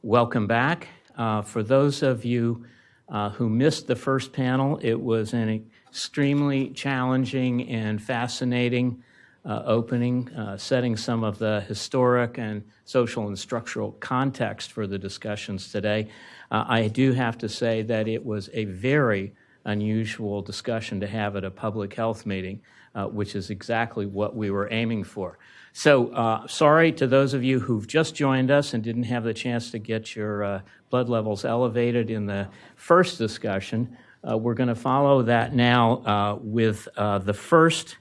welcome back. For those of you who missed the first panel, it was an extremely challenging and fascinating opening, setting some of the historic and social and structural context for the discussions today. I do have to say that it was a very unusual discussion to have at a public health meeting, which is exactly what we were aiming for. So sorry to those of you who've just joined us and didn't have the chance to get your blood levels elevated in the first discussion. We're going to follow that now with the first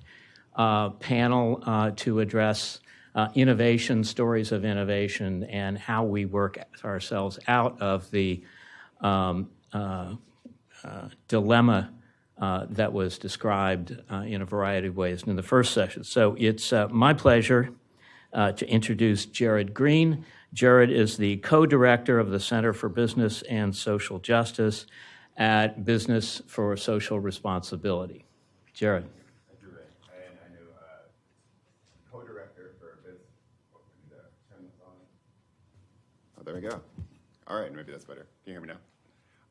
panel to address innovation, stories of innovation, and how we work ourselves out of the dilemma that was described in a variety of ways in the first session. So it's my pleasure to introduce Jared Green. Jared is the co-director of the Center for Business and Social Justice at Business for Social Responsibility. Jared. Thank you, Ray. And I know co-director for business. Turn this on. Oh, there we go. All right, maybe that's better. Can you hear me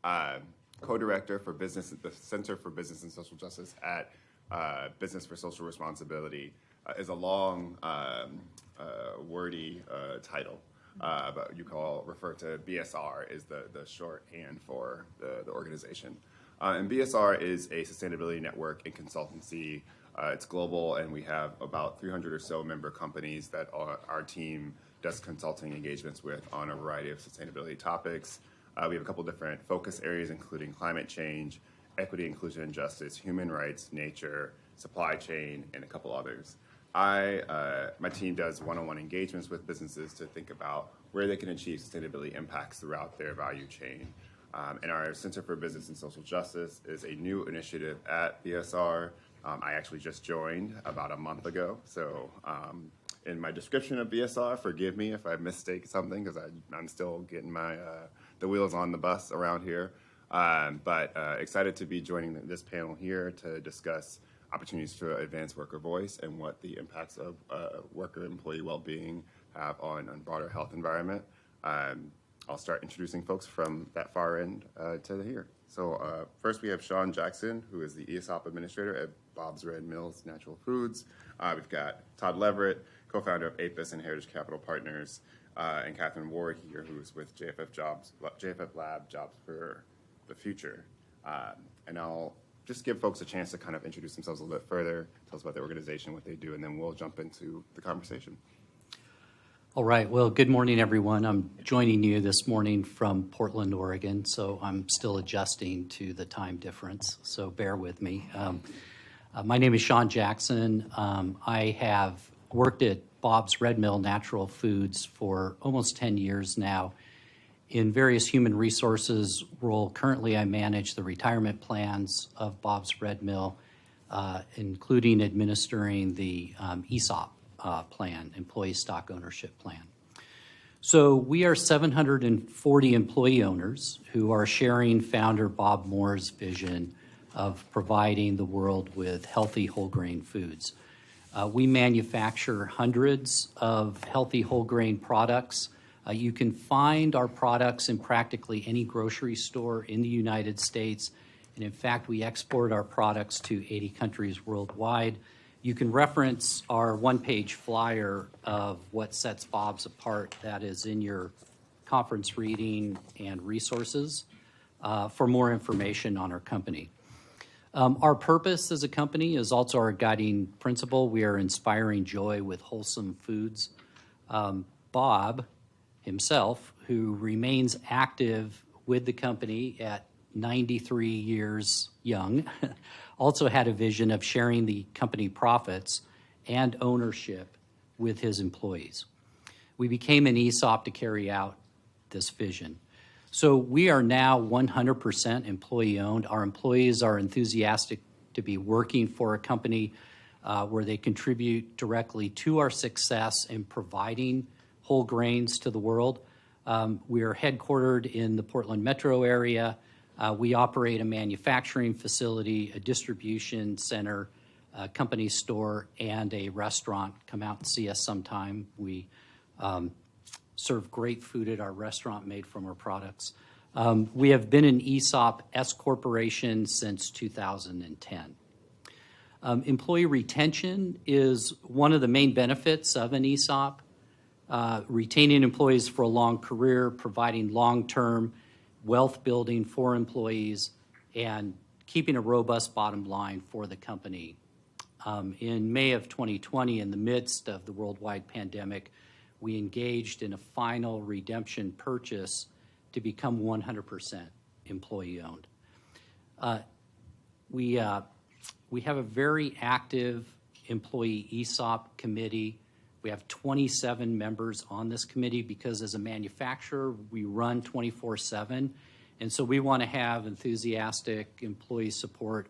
now? Co-director for business at the Center for Business and Social Justice at Business for Social Responsibility is a long, wordy title, but you refer to BSR is the shorthand for the organization. And BSR is a sustainability network and consultancy. It's global, and we have about 300 or so member companies that our team does consulting engagements with on a variety of sustainability topics. We have a couple different focus areas, including climate change, equity, inclusion, and justice, human rights, nature, supply chain, and a couple others. My team does one-on-one engagements with businesses to think about where they can achieve sustainability impacts throughout their value chain. And our Center for Business and Social Justice is a new initiative at BSR. I actually just joined about a month ago, so in my description of BSR, forgive me if I mistake something, because I'm still getting the wheels on the bus around here. But excited to be joining this panel here to discuss opportunities to advance worker voice and what the impacts of worker employee well-being have on broader health environment. I'll start introducing folks from that far end to here. So first we have Sean Jackson, who is the ESOP administrator at Bob's Red Mills Natural Foods. We've got Todd Leverett, co-founder of APIS and Heritage Capital Partners, and Catherine Ward here, who's with JFF Lab Jobs for the Future. And I'll just give folks a chance to kind of introduce themselves a little bit further, tell us about the organization, what they do, and then we'll jump into the conversation. All right. Well, good morning, everyone. I'm joining you this morning from Portland, Oregon, so I'm still adjusting to the time difference, so bear with me. My name is Sean Jackson. I have worked at Bob's Red Mill Natural Foods for almost 10 years now in various human resources role. Currently, I manage the retirement plans of Bob's Red Mill, including administering the ESOP plan, Employee Stock Ownership Plan. So we are 740 employee owners who are sharing founder Bob Moore's vision of providing the world with healthy whole grain foods. We manufacture hundreds of healthy whole grain products. You can find our products in practically any grocery store in the United States. And in fact, we export our products to 80 countries worldwide. You can reference our one-page flyer of what sets Bob's apart. That is in your conference reading and resources for more information on our company. Our purpose as a company is also our guiding principle. We are inspiring joy with wholesome foods. Bob himself, who remains active with the company at 93 years young, also had a vision of sharing the company profits and ownership with his employees. We became an ESOP to carry out this vision. So we are now 100% employee-owned. Our employees are enthusiastic to be working for a company where they contribute directly to our success in providing whole grains to the world. We are headquartered in the Portland metro area. We operate a manufacturing facility, a distribution center, a company store, and a restaurant. Come out and see us sometime. We serve great food at our restaurant made from our products. We have been an ESOP S Corporation since 2010. Employee retention is one of the main benefits of an ESOP. Retaining employees for a long career, providing long-term wealth building for employees, and keeping a robust bottom line for the company. In May of 2020, in the midst of the worldwide pandemic, we engaged in a final redemption purchase to become 100% employee-owned. We have a very active employee ESOP committee. We have 27 members on this committee because as a manufacturer, we run 24/7. And so we want to have enthusiastic employee support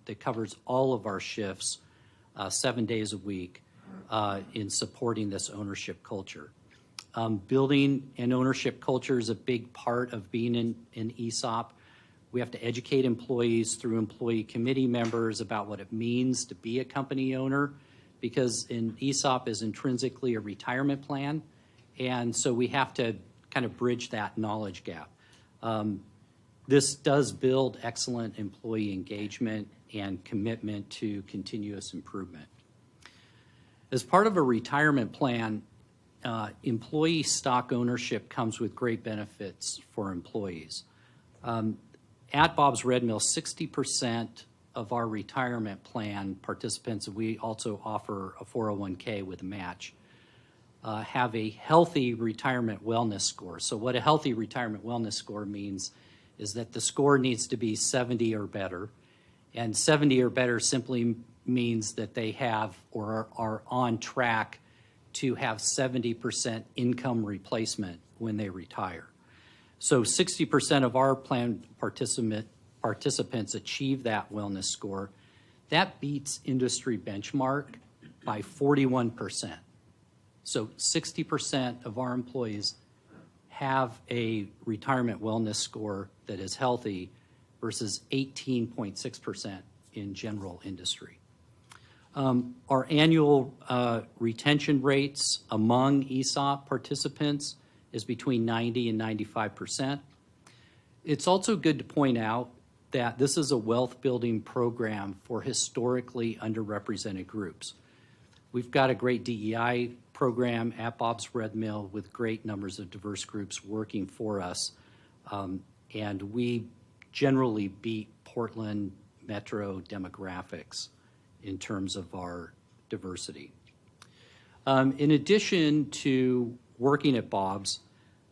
that covers all of our shifts 7 days a week in supporting this ownership culture. Building an ownership culture is a big part of being an ESOP. We have to educate employees through employee committee members about what it means to be a company owner, because an ESOP is intrinsically a retirement plan, and so we have to kind of bridge that knowledge gap. This does build excellent employee engagement and commitment to continuous improvement. As part of a retirement plan, employee stock ownership comes with great benefits for employees. At Bob's Red Mill, 60% of our retirement plan participants, and we also offer a 401k with a match, have a healthy retirement wellness score. So what a healthy retirement wellness score means is that the score needs to be 70 or better. And 70 or better simply means that they have or are on track to have 70% income replacement when they retire. So 60% of our plan participants achieve that wellness score. That beats industry benchmark by 41%. So 60% of our employees have a retirement wellness score that is healthy versus 18.6% in general industry. Our annual retention rates among ESOP participants is between 90 and 95%. It's also good to point out that this is a wealth building program for historically underrepresented groups. We've got a great DEI program at Bob's Red Mill with great numbers of diverse groups working for us, and we generally beat Portland metro demographics in terms of our diversity. In addition to working at Bob's,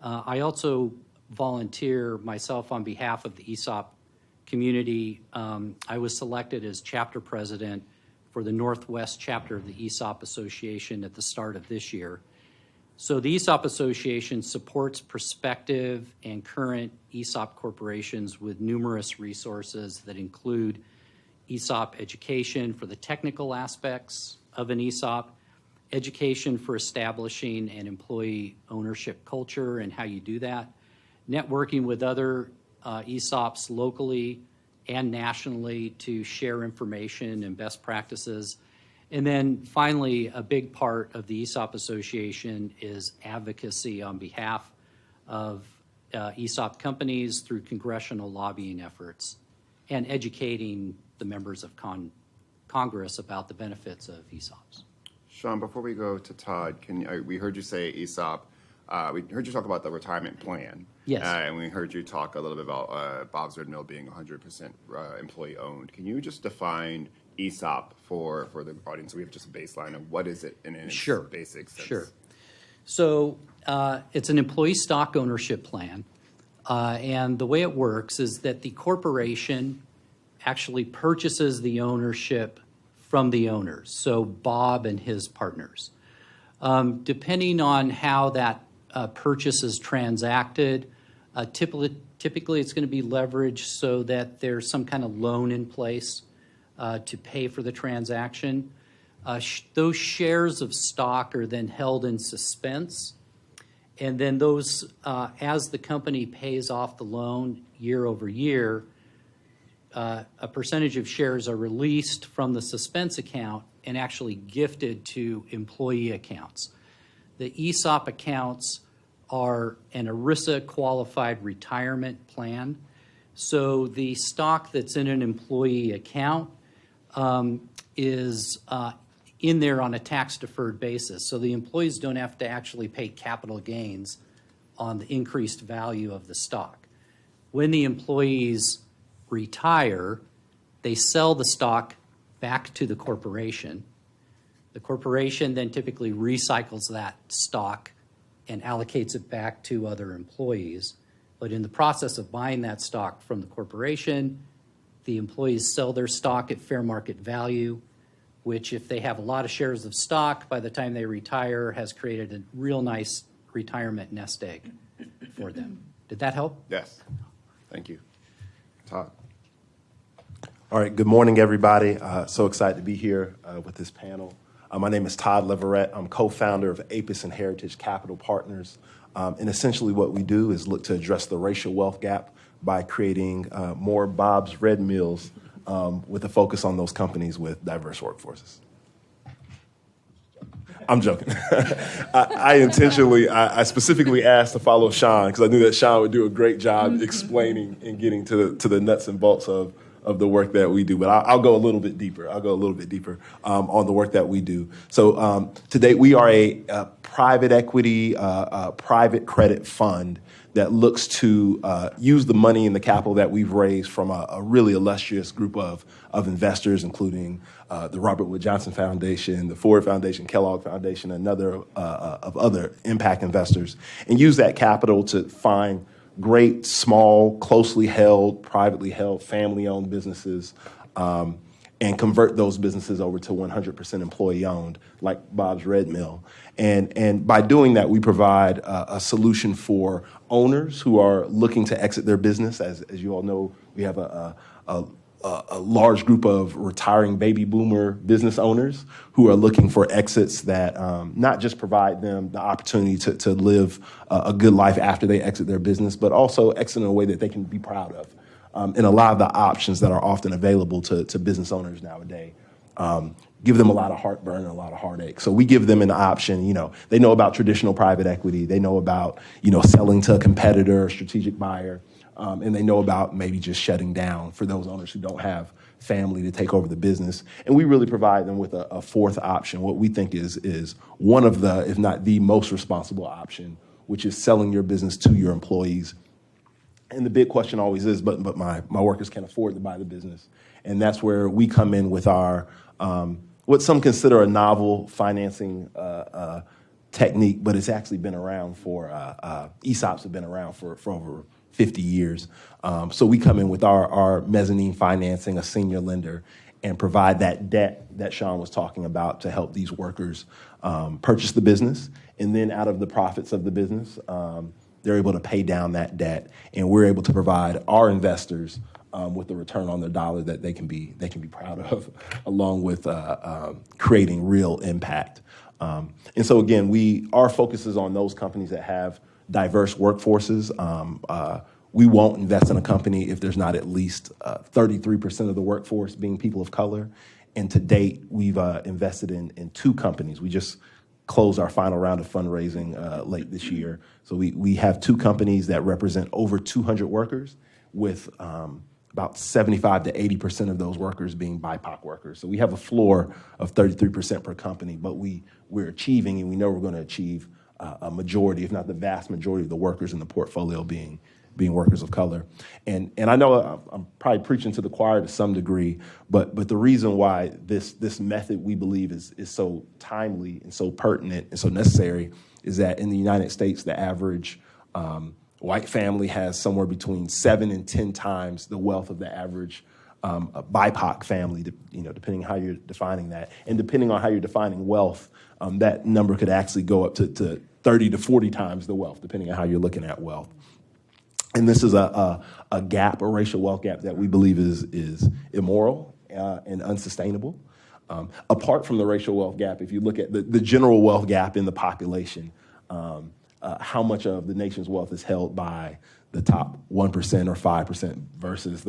I also volunteer myself on behalf of the ESOP community. I was selected as chapter president for the Northwest chapter of the ESOP Association at the start of this year. So the ESOP Association supports prospective and current ESOP corporations with numerous resources that include ESOP education for the technical aspects of an ESOP, education for establishing an employee ownership culture and how you do that, networking with other ESOPs locally and nationally to share information and best practices. And then finally, a big part of the ESOP Association is advocacy on behalf of ESOP companies through congressional lobbying efforts and educating the members of Congress about the benefits of ESOPs. Sean, before we go to Todd, we heard you say ESOP. We heard you talk about the retirement plan. Yes. And we heard you talk a little bit about Bob's Red Mill being 100% employee owned. Can you just define ESOP for the audience so we have just a baseline of what is it in its basic sense? Sure. So it's an employee stock ownership plan. And the way it works is that the corporation actually purchases the ownership from the owners, so Bob and his partners. Depending on how that purchase is transacted, typically it's going to be leveraged so that there's some kind of loan in place to pay for the transaction. Those shares of stock are then held in suspense, and then those, as the company pays off the loan year over year, a percentage of shares are released from the suspense account and actually gifted to employee accounts. The ESOP accounts are an ERISA qualified retirement plan. So the stock that's in an employee account is in there on a tax-deferred basis. So the employees don't have to actually pay capital gains on the increased value of the stock. When the employees retire, they sell the stock back to the corporation. The corporation then typically recycles that stock and allocates it back to other employees. But in the process of buying that stock from the corporation, the employees sell their stock at fair market value, which if they have a lot of shares of stock, by the time they retire, has created a real nice retirement nest egg for them. Did that help? Yes. Thank you. Todd. All right, good morning, everybody. So excited to be here with this panel. My name is Todd Leverett. I'm co-founder of Apis and Heritage Capital Partners. And essentially what we do is look to address the racial wealth gap by creating more Bob's Red Mills with a focus on those companies with diverse workforces. I'm joking. I specifically asked to follow Sean because I knew that Sean would do a great job explaining and getting to the nuts and bolts of the work that we do. But I'll go a little bit deeper. on the work that we do. So today we are a private equity, private credit fund that looks to use the money and the capital that we've raised from a really illustrious group of investors, including the Robert Wood Johnson Foundation, the Ford Foundation, Kellogg Foundation, another of other impact investors, and use that capital to find great, small, closely held, privately held, family-owned businesses, and convert those businesses over to 100% employee-owned, like Bob's Red Mill. And by doing that, we provide a solution for owners who are looking to exit their business. As you all know, we have a large group of retiring baby boomer business owners who are looking for exits that not just provide them the opportunity to live a good life after they exit their business, but also exit in a way that they can be proud of. And a lot of the options that are often available to business owners nowadays give them a lot of heartburn and a lot of heartache. So we give them an option. They know about traditional private equity. They know about, selling to a competitor, strategic buyer. And they know about maybe just shutting down for those owners who don't have family to take over the business. And we really provide them with a fourth option, what we think is one of the, if not the most responsible option, which is selling your business to your employees. And the big question always is, but my workers can't afford to buy the business. And that's where we come in with our, what some consider a novel financing technique, but it's actually been around for, ESOPs have been around for over 50 years. So we come in with our mezzanine financing, a senior lender, and provide that debt that Sean was talking about to help these workers purchase the business. And then out of the profits of the business, they're able to pay down that debt. And we're able to provide our investors with the return on their dollar that they can be proud of, along with creating real impact. And so again, our focus is on those companies that have diverse workforces. We won't invest in a company if there's not at least 33% of the workforce being people of color. And to date, we've invested in 2 companies. We just closed our final round of fundraising late this year. So we have 2 companies that represent over 200 workers, with about 75 to 80% of those workers being BIPOC workers. So we have a floor of 33% per company, but we're achieving, and we know we're going to achieve a majority, if not the vast majority, of the workers in the portfolio being workers of color. And I know I'm probably preaching to the choir to some degree, but the reason why this method, we believe, is so timely and so pertinent and so necessary is that in the United States, the average white family has somewhere between 7 and 10 times the wealth of the average BIPOC family, depending on how you're defining that. And depending on how you're defining wealth, that number could actually go up to 30 to 40 times the wealth, depending on how you're looking at wealth. And this is a gap, a racial wealth gap, that we believe is immoral and unsustainable. Apart from the racial wealth gap, if you look at the general wealth gap in the population, how much of the nation's wealth is held by the top 1% or 5% versus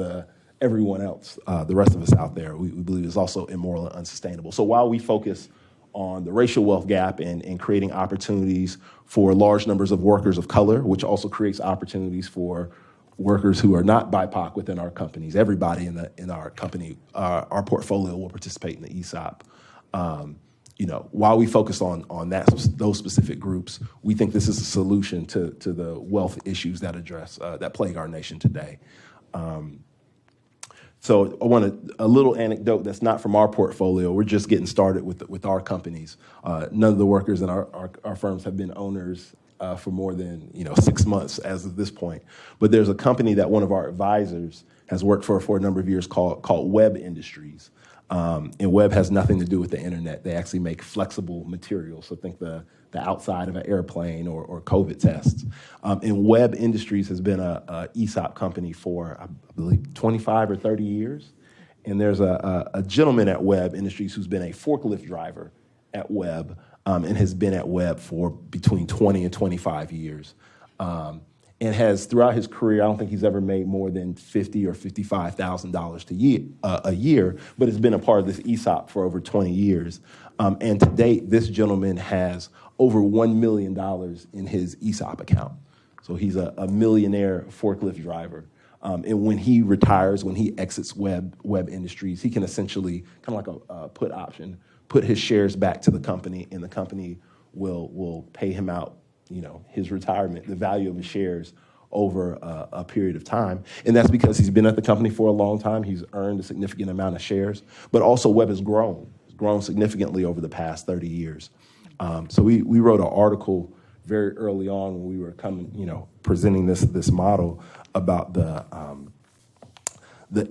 everyone else, the rest of us out there, we believe is also immoral and unsustainable. So while we focus on the racial wealth gap and creating opportunities for large numbers of workers of color, which also creates opportunities for workers who are not BIPOC within our companies. Everybody in our company, our portfolio will participate in the ESOP. While we focus on those specific groups, we think this is a solution to the wealth issues that plague our nation today. So I want a little anecdote that's not from our portfolio. We're just getting started with our companies. None of the workers in our firms have been owners for more than 6 months as of this point. But there's a company that one of our advisors has worked for a number of years called Web Industries. And web has nothing to do with the internet. They actually make flexible materials. So think the outside of an airplane or COVID tests. And Web Industries has been a ESOP company for, I believe, 25 or 30 years. And there's a gentleman at Web Industries who's been a forklift driver at Web and has been at Web for between 20 and 25 years. And has, throughout his career, I don't think he's ever made more than $50,000 or $55,000 a year, but has been a part of this ESOP for over 20 years. And to date, this gentleman has over $1 million in his ESOP account. So he's a millionaire forklift driver. And when he retires, when he exits Web Industries, he can essentially, kind of like a put option, put his shares back to the company, and the company will pay him out his retirement, the value of his shares over a period of time. And that's because he's been at the company for a long time. He's earned a significant amount of shares, but also Web has grown significantly over the past 30 years. So we wrote an article very early on when we were presenting this model about the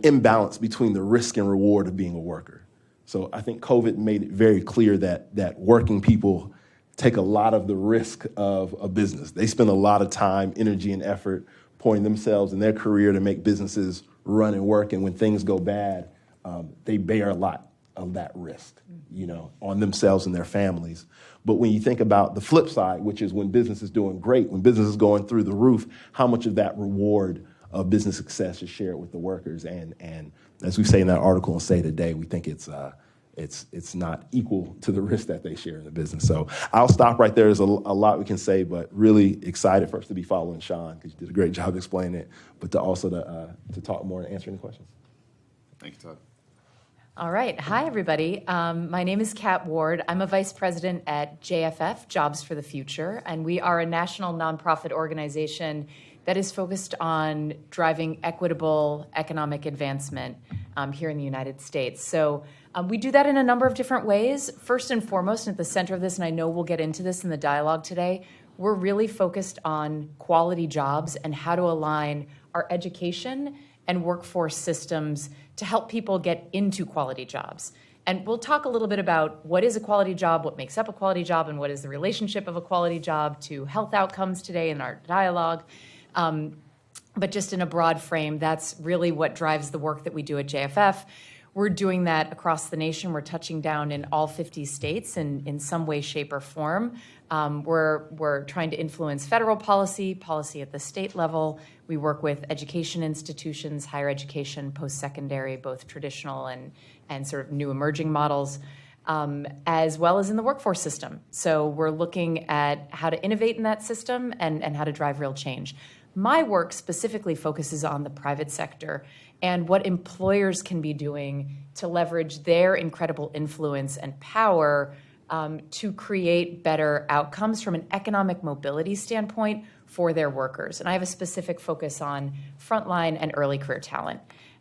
imbalance between the risk and reward of being a worker. So I think COVID made it very clear that working people take a lot of the risk of a business. They spend a lot of time, energy, and effort pouring themselves in their career to make businesses run and work. And when things go bad, they bear a lot of that risk, on themselves and their families. But when you think about the flip side, which is when business is doing great, when business is going through the roof, how much of that reward of business success is shared with the workers? And as we say in that article and say today, we think it's not equal to the risk that they share in the business. So I'll stop right there. There's a lot we can say, but really excited first to be following Sean, because you did a great job explaining it, but to also to talk more and answer any questions. Thank you, Todd. All right. Hi, everybody. My name is Kat Ward. I'm a vice president at JFF, Jobs for the Future, and we are a national nonprofit organization that is focused on driving equitable economic advancement here in the United States. So we do that in a number of different ways. First and foremost, at the center of this, and I know we'll get into this in the dialogue today, we're really focused on quality jobs and how to align our education and workforce systems to help people get into quality jobs. And we'll talk a little bit about what is a quality job, what makes up a quality job, and what is the relationship of a quality job to health outcomes today in our dialogue. But just in a broad frame, that's really what drives the work that we do at JFF. We're doing that across the nation. We're touching down in all 50 states in some way, shape, or form. We're trying to influence federal policy at the state level. We work with education institutions, higher education, post-secondary, both traditional and sort of new emerging models, as well as in the workforce system. So we're looking at how to innovate in that system and how to drive real change. My work specifically focuses on the private sector and what employers can be doing to leverage their incredible influence and power to create better outcomes from an economic mobility standpoint for their workers. And I have a specific focus on frontline and early career talent.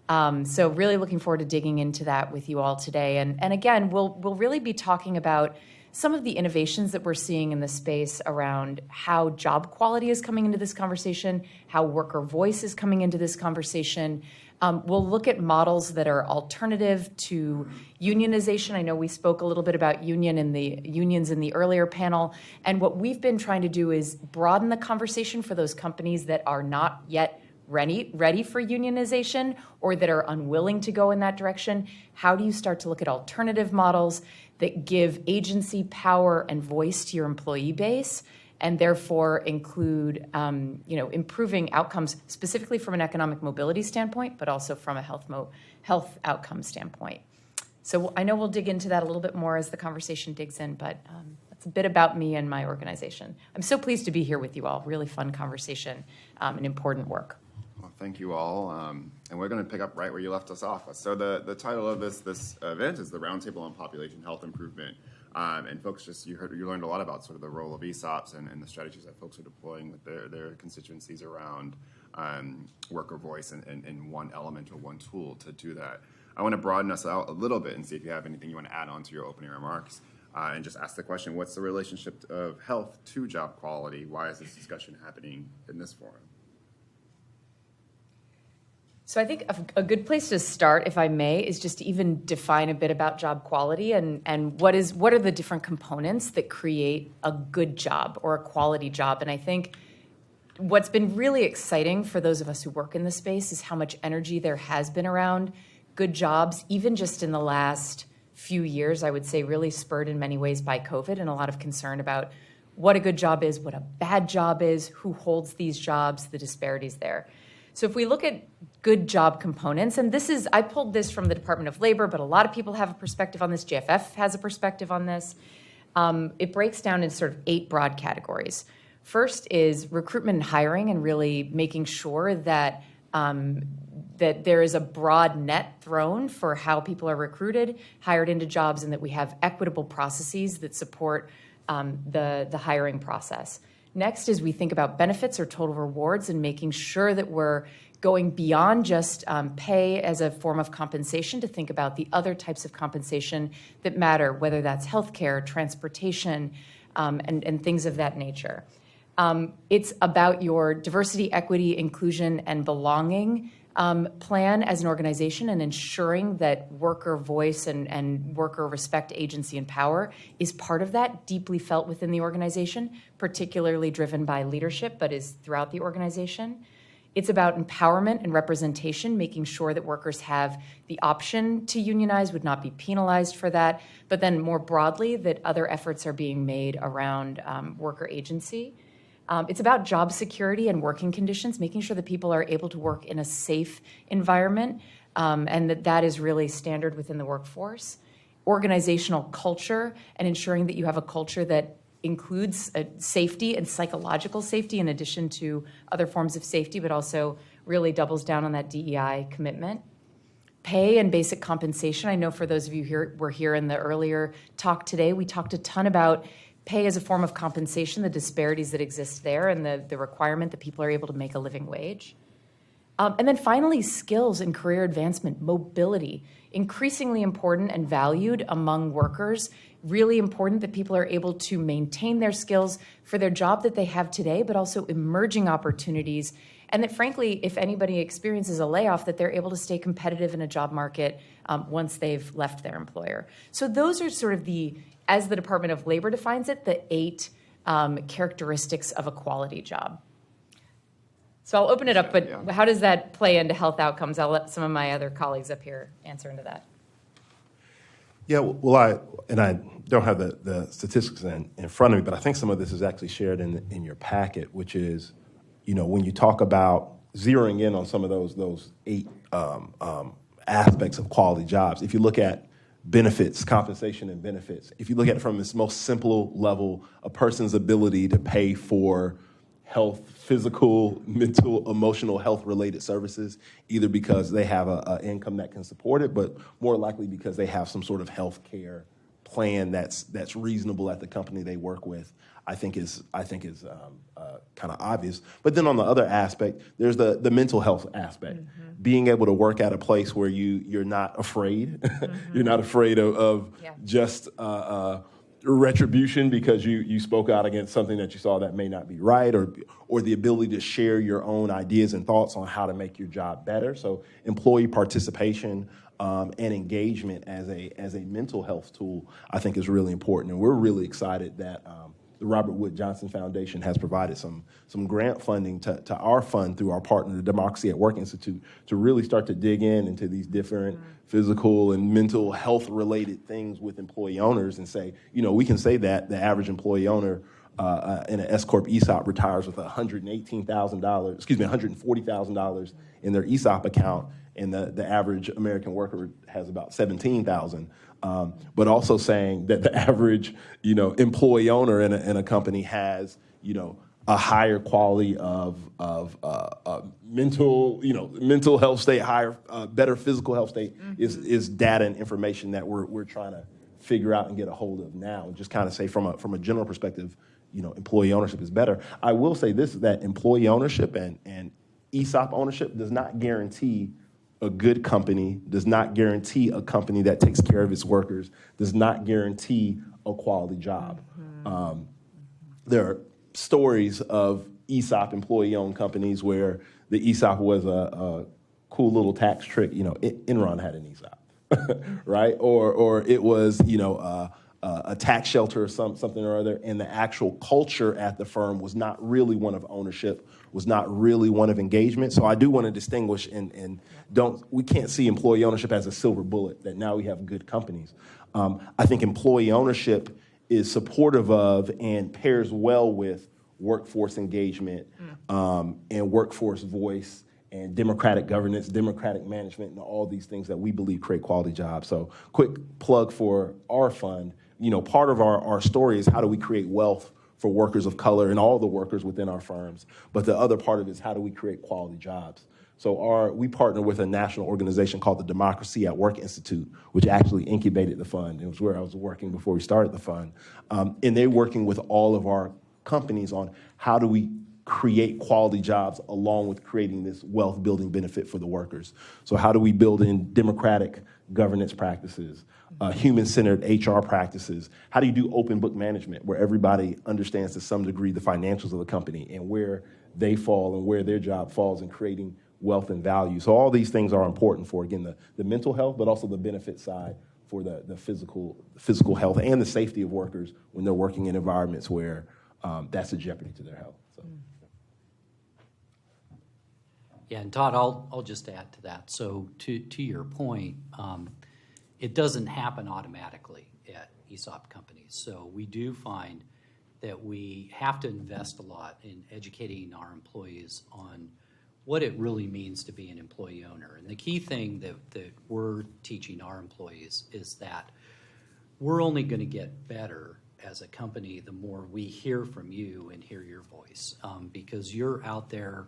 So really looking forward to digging into that with you all today. And again, we'll really be talking about some of the innovations that we're seeing in the space around how job quality is coming into this conversation, how worker voice is coming into this conversation. We'll look at models that are alternative to unionization. I know we spoke a little bit about unions in the earlier panel, and what we've been trying to do is broaden the conversation for those companies that are not yet ready for unionization or that are unwilling to go in that direction. How do you start to look at alternative models that give agency, power, and voice to your employee base, and therefore include improving outcomes specifically from an economic mobility standpoint, but also from a health outcome standpoint. So I know we'll dig into that a little bit more as the conversation digs in, but that's a bit about me and my organization. I'm so pleased to be here with you all. Really fun conversation and important work. Well, thank you all, and we're going to pick up right where you left us off. So the title of this event is the Roundtable on Population Health Improvement, and folks, you learned a lot about sort of the role of ESOPs and the strategies that folks are deploying with their constituencies around worker voice and one element or one tool to do that. I want to broaden us out a little bit and see if you have anything you want to add on to your opening remarks, and just ask the question: what's the relationship of health to job quality? Why is this discussion happening in this forum? So I think a good place to start, if I may, is just to even define a bit about job quality and what are the different components that create a good job or a quality job. And I think what's been really exciting for those of us who work in this space is how much energy there has been around good jobs, even just in the last few years, I would say really spurred in many ways by COVID and a lot of concern about what a good job is, what a bad job is, who holds these jobs, the disparities there. So if we look at good job components, and I pulled this from the Department of Labor, but a lot of people have a perspective on this. JFF has a perspective on this. It breaks down into sort of 8 broad categories. First is recruitment and hiring, and really making sure that that there is a broad net thrown for how people are recruited, hired into jobs, and that we have equitable processes that support the hiring process. Next is we think about benefits or total rewards and making sure that we're going beyond just pay as a form of compensation to think about the other types of compensation that matter, whether that's healthcare, transportation, and things of that nature. It's about your diversity, equity, inclusion, and belonging plan as an organization, and ensuring that worker voice and worker respect, agency, and power is part of that, deeply felt within the organization, particularly driven by leadership, but is throughout the organization. It's about empowerment and representation, making sure that workers have the option to unionize, would not be penalized for that, but then more broadly, that other efforts are being made around worker agency. It's about job security and working conditions, making sure that people are able to work in a safe environment, and that is really standard within the workforce. Organizational culture, and ensuring that you have a culture that includes safety and psychological safety in addition to other forms of safety, but also really doubles down on that DEI commitment. Pay and basic compensation. I know for those of you who were here in the earlier talk today, we talked a ton about pay as a form of compensation, the disparities that exist there, and the requirement that people are able to make a living wage. And then finally, skills and career advancement, mobility, increasingly important and valued among workers, really important that people are able to maintain their skills for their job that they have today, but also emerging opportunities, and that frankly, if anybody experiences a layoff, that they're able to stay competitive in a job market once they've left their employer. So those are sort of as the Department of Labor defines it, the 8 characteristics of a quality job. So I'll open it up, but how does that play into health outcomes? I'll let some of my other colleagues up here answer into that. Yeah, well, I don't have the statistics in front of me, but I think some of this is actually shared in your packet, which is, when you talk about zeroing in on some of those 8 aspects of quality jobs, if you look at benefits, compensation and benefits, if you look at it from this most simple level, a person's ability to pay for health, physical, mental, emotional health-related services, either because they have an income that can support it, but more likely because they have some sort of health care plan that's reasonable at the company they work with, I think is kind of obvious. But then on the other aspect, there's the mental health aspect. Mm-hmm. Being able to work at a place where you're not afraid, mm-hmm. You're not afraid of just retribution because you spoke out against something that you saw that may not be right, or the ability to share your own ideas and thoughts on how to make your job better. So employee participation and engagement as a mental health tool, I think, is really important. And we're really excited that the Robert Wood Johnson Foundation has provided some grant funding to our fund through our partner, the Democracy at Work Institute, to really start to dig into these different physical and mental health related things with employee owners and say, we can say that the average employee owner in an S Corp ESOP retires with $140,000 in their ESOP account, and the average American worker has about $17,000. But also saying that the average, employee owner in a company has, a higher quality of mental health state, better physical health state is data and information that we're trying to figure out and get a hold of now. And just kind of say from a general perspective, employee ownership is better. I will say this, that employee ownership and ESOP ownership does not guarantee a good company, does not guarantee a company that takes care of its workers, does not guarantee a quality job. There are stories of ESOP employee-owned companies where the ESOP was a cool little tax trick. Enron had an ESOP, right? Or it was, a tax shelter or something or other, and the actual culture at the firm was not really one of ownership, was not really one of engagement. So I do want to distinguish we can't see employee ownership as a silver bullet that now we have good companies. I think employee ownership is supportive of and pairs well with workforce engagement and workforce voice and democratic governance, democratic management, and all these things that we believe create quality jobs. So quick plug for our fund. Part of our story is how do we create wealth for workers of color and all the workers within our firms. But the other part of it is how do we create quality jobs? So we partner with a national organization called the Democracy at Work Institute, which actually incubated the fund. It was where I was working before we started the fund. And they're working with all of our companies on how do we create quality jobs along with creating this wealth building benefit for the workers. So how do we build in democratic governance practices, human-centered HR practices? How do you do open book management where everybody understands to some degree the financials of the company and where they fall and where their job falls in creating wealth and value? So all these things are important for, again, the mental health, but also the benefit side for the physical health and the safety of workers when they're working in environments where that's a jeopardy to their health. So. Yeah, and Todd, I'll just add to that. So to your point, it doesn't happen automatically at ESOP companies. So we do find that we have to invest a lot in educating our employees on what it really means to be an employee owner. And the key thing that we're teaching our employees is that we're only going to get better as a company the more we hear from you and hear your voice, because you're out there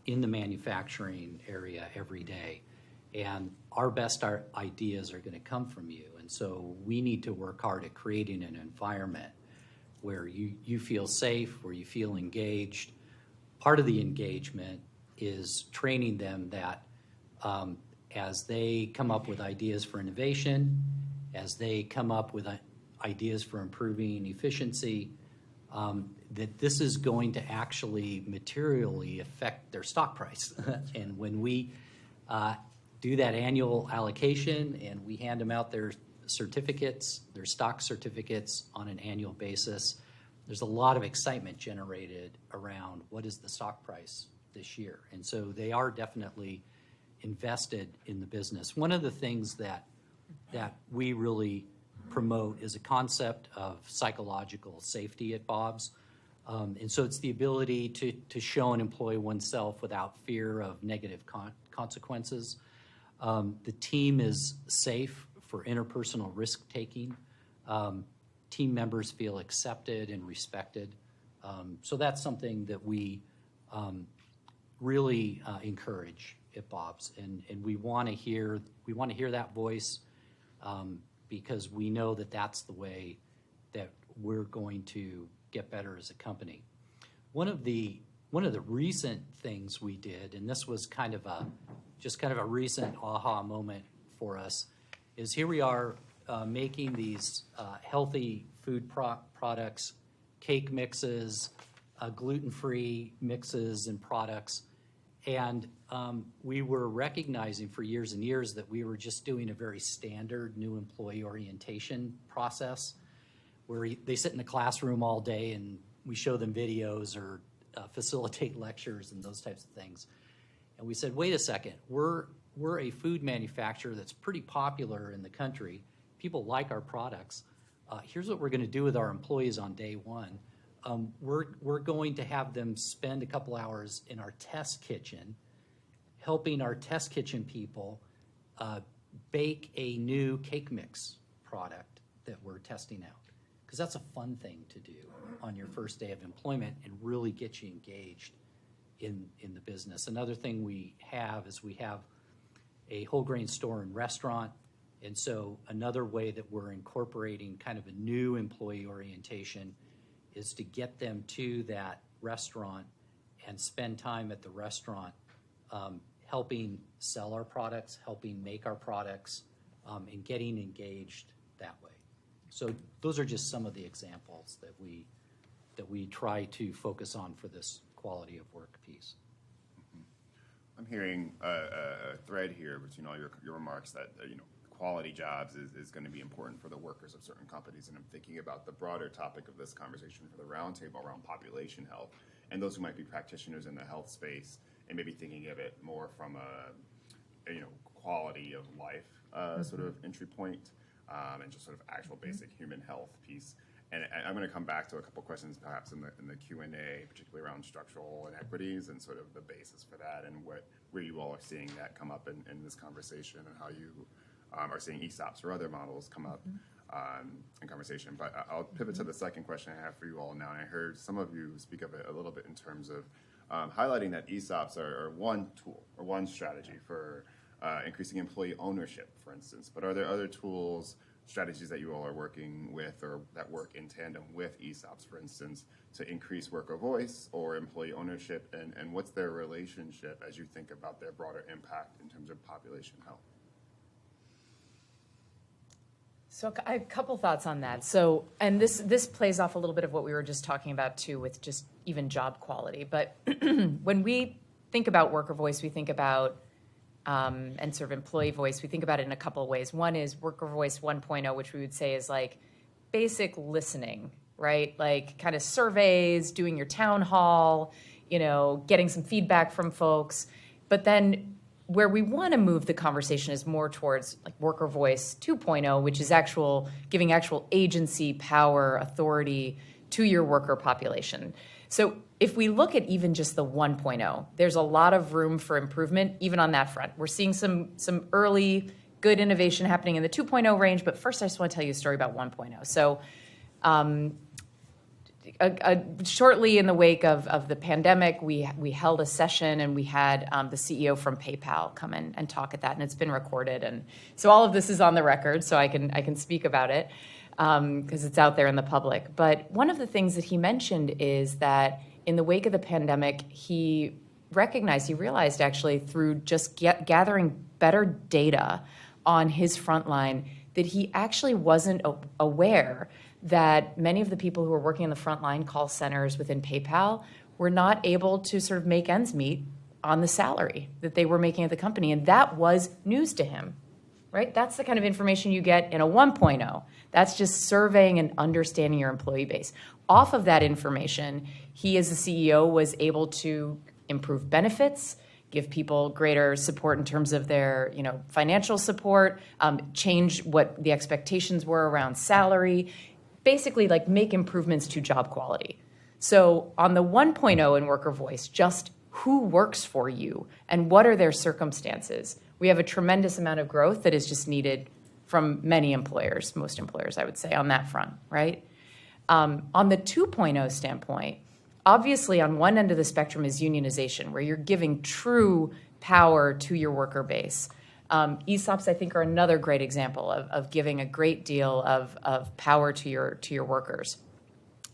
in the manufacturing area every day, and our best ideas are going to come from you. And so we need to work hard at creating an environment where you feel safe, where you feel engaged. Part of the engagement is training them that as they come up with ideas for innovation, as they come up with ideas for improving efficiency, that this is going to actually materially affect their stock price. And when we do that annual allocation and we hand them out their certificates, their stock certificates on an annual basis, there's a lot of excitement generated around what is the stock price this year. And so they are definitely invested in the business. One of the things that we really promote is a concept of psychological safety at Bob's. And so it's the ability to show an employee oneself without fear of negative consequences. The team is safe for interpersonal risk-taking. Team members feel accepted and respected. So that's something that we really encourage at Bob's, and we want to hear that voice because we know that that's the way that we're going to get better as a company. One of the recent things we did, and this was kind of a recent aha moment for us, is here we are making these healthy food products, cake mixes, gluten-free mixes and products. And we were recognizing for years and years that we were just doing a very standard new employee orientation process where they sit in the classroom all day and we show them videos or facilitate lectures and those types of things. And we said, wait a second, we're a food manufacturer that's pretty popular in the country. People like our products. Here's what we're going to do with our employees on day one. we're going to have them spend a couple hours in our test kitchen, helping our test kitchen people bake a new cake mix product that we're testing out. Because that's a fun thing to do on your first day of employment and really get you engaged in the business. Another thing we have is we have a whole grain store and restaurant. And so another way that we're incorporating kind of a new employee orientation is to get them to that restaurant and spend time at the restaurant helping sell our products, helping make our products, and getting engaged that way. So those are just some of the examples that we try to focus on for this quality of work piece. I'm hearing a thread here between all your remarks that quality jobs is going to be important for the workers of certain companies, and I'm thinking about the broader topic of this conversation for the roundtable around population health and those who might be practitioners in the health space and maybe thinking of it more from a quality of life sort of entry point and just sort of actual basic human health piece. And I'm going to come back to a couple questions perhaps in the Q&A, particularly around structural inequities and sort of the basis for that and where you all are seeing that come up in this conversation and how you are seeing ESOPs or other models come up in conversation. But I'll pivot to the second question I have for you all now. And I heard some of you speak of it a little bit in terms of highlighting that ESOPs are one tool or one strategy for increasing employee ownership, for instance. But are there other tools, strategies that you all are working with or that work in tandem with ESOPs, for instance, to increase worker voice or employee ownership? And what's their relationship as you think about their broader impact in terms of population health? So I have a couple thoughts on that. So, and this plays off a little bit of what we were just talking about too with just even job quality. But when we think about worker voice, we think about, and sort of employee voice, we think about it in a couple of ways. One is worker voice 1.0, which we would say is like basic listening, right? Like kind of surveys, doing your town hall, getting some feedback from folks. But then where we want to move the conversation is more towards like worker voice 2.0, which is giving actual agency, power, authority to your worker population. So if we look at even just the 1.0, there's a lot of room for improvement even on that front. We're seeing some early good innovation happening in the 2.0 range, but first I just want to tell you a story about 1.0. So shortly in the wake of the pandemic, we held a session and we had the CEO from PayPal come in and talk at that, and it's been recorded. And so all of this is on the record, so I can speak about it because it's out there in the public. But one of the things that he mentioned is that in the wake of the pandemic, he realized actually through just gathering better data on his frontline that he actually wasn't aware that many of the people who were working in the frontline call centers within PayPal were not able to sort of make ends meet on the salary that they were making at the company. And that was news to him, right? That's the kind of information you get in a 1.0. That's just surveying and understanding your employee base. Off of that information, he as the CEO was able to improve benefits, give people greater support in terms of their financial support, change what the expectations were around salary, basically like make improvements to job quality. So on the 1.0 in worker voice, just who works for you and what are their circumstances? We have a tremendous amount of growth that is just needed from many employers, most employers, I would say, on that front, right? On the 2.0 standpoint, obviously on one end of the spectrum is unionization, where you're giving true power to your worker base. ESOPs, I think, are another great example of giving a great deal of power to your workers.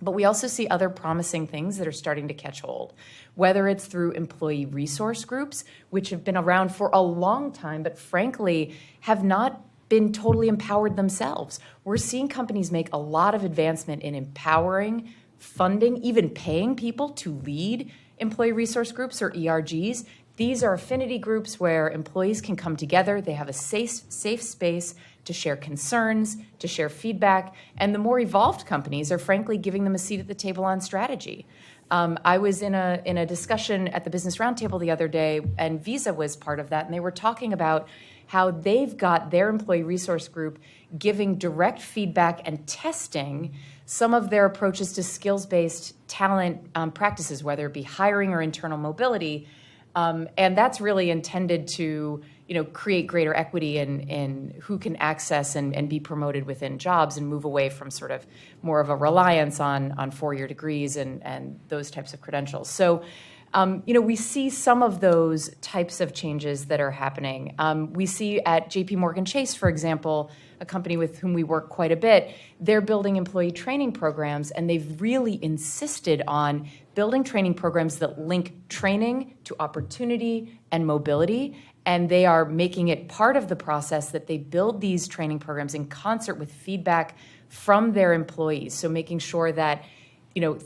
But we also see other promising things that are starting to catch hold, whether it's through employee resource groups, which have been around for a long time, but frankly have not been totally empowered themselves. We're seeing companies make a lot of advancement in empowering, funding, even paying people to lead employee resource groups or ERGs. These are affinity groups where employees can come together. They have a safe space to share concerns, to share feedback, and the more evolved companies are frankly giving them a seat at the table on strategy. I was in a discussion at the Business Roundtable the other day, and Visa was part of that, and they were talking about how they've got their employee resource group giving direct feedback and testing some of their approaches to skills-based talent practices, whether it be hiring or internal mobility. And that's really intended to, create greater equity in who can access and be promoted within jobs and move away from sort of more of a reliance on four-year degrees and those types of credentials. So, we see some of those types of changes that are happening. We see at JP Morgan Chase, for example, a company with whom we work quite a bit, they're building employee training programs, and they've really insisted on building training programs that link training to opportunity and mobility. And they are making it part of the process that they build these training programs in concert with feedback from their employees. So making sure that,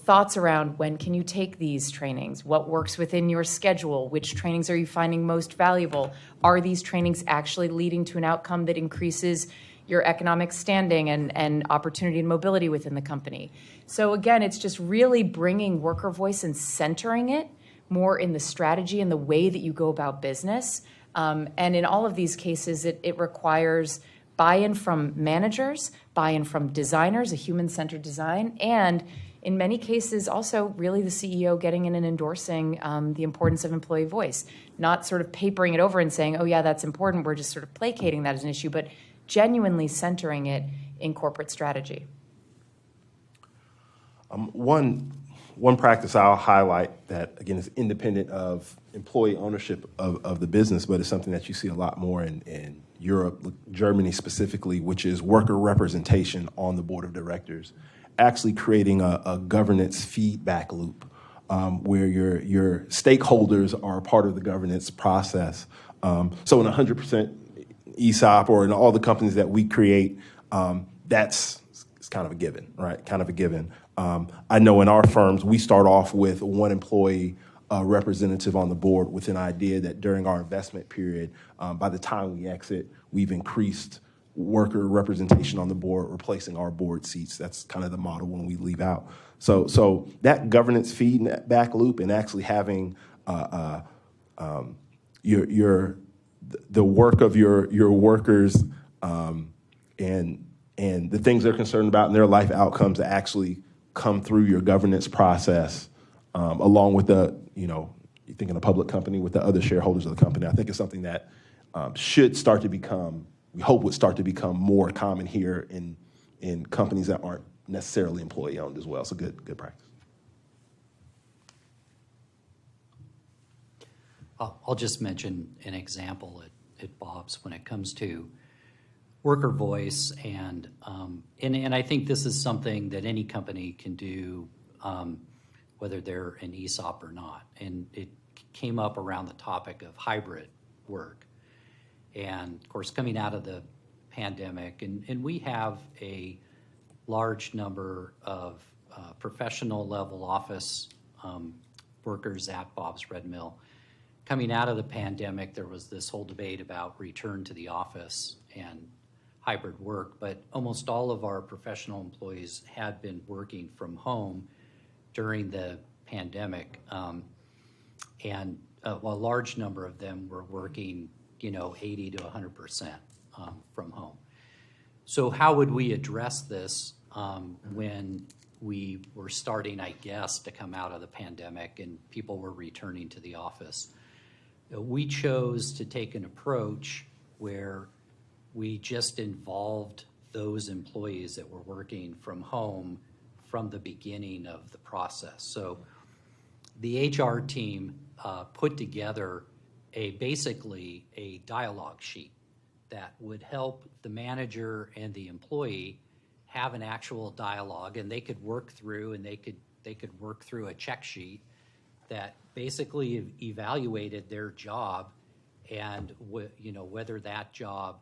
thoughts around when can you take these trainings, what works within your schedule, which trainings are you finding most valuable, are these trainings actually leading to an outcome that increases your economic standing and opportunity and mobility within the company. So again, it's just really bringing worker voice and centering it more in the strategy and the way that you go about business. And in all of these cases, it requires buy-in from managers, buy-in from designers, a human-centered design, and in many cases also really the CEO getting in and endorsing the importance of employee voice, not sort of papering it over and saying, oh yeah, that's important, we're just sort of placating that as an issue, but genuinely centering it in corporate strategy. One practice I'll highlight that, again, is independent of employee ownership of the business, but it's something that you see a lot more in Europe, Germany specifically, which is worker representation on the board of directors, actually creating a governance feedback loop where your stakeholders are part of the governance process. So in 100% ESOP or in all the companies that we create, it's kind of a given, right? Kind of a given. I know in our firms, we start off with one employee representative on the board with an idea that during our investment period, by the time we exit, we've increased worker representation on the board, replacing our board seats. That's kind of the model when we leave out. So that governance feedback loop and actually having the work of your workers and the things they're concerned about and their life outcomes to actually come through your governance process, along with you think in a public company with the other shareholders of the company. I think it's something that should start to become, we hope would start to become more common here in companies that aren't necessarily employee owned as well. So good practice. I'll just mention an example at Bob's when it comes to worker voice, and I think this is something that any company can do, whether they're an ESOP or not. And it came up around the topic of hybrid work, and of course coming out of the pandemic, and we have a large number of professional level office workers at Bob's Red Mill. Coming out of the pandemic, there was this whole debate about return to the office and hybrid work, but almost all of our professional employees had been working from home during the pandemic, and a large number of them were working, 80 to 100% from home. So how would we address this when we were starting, I guess, to come out of the pandemic and people were returning to the office? We chose to take an approach where we just involved those employees that were working from home from the beginning of the process. So the HR team put together basically a dialogue sheet that would help the manager and the employee have an actual dialogue, and they could work through a check sheet that basically evaluated their job and whether that job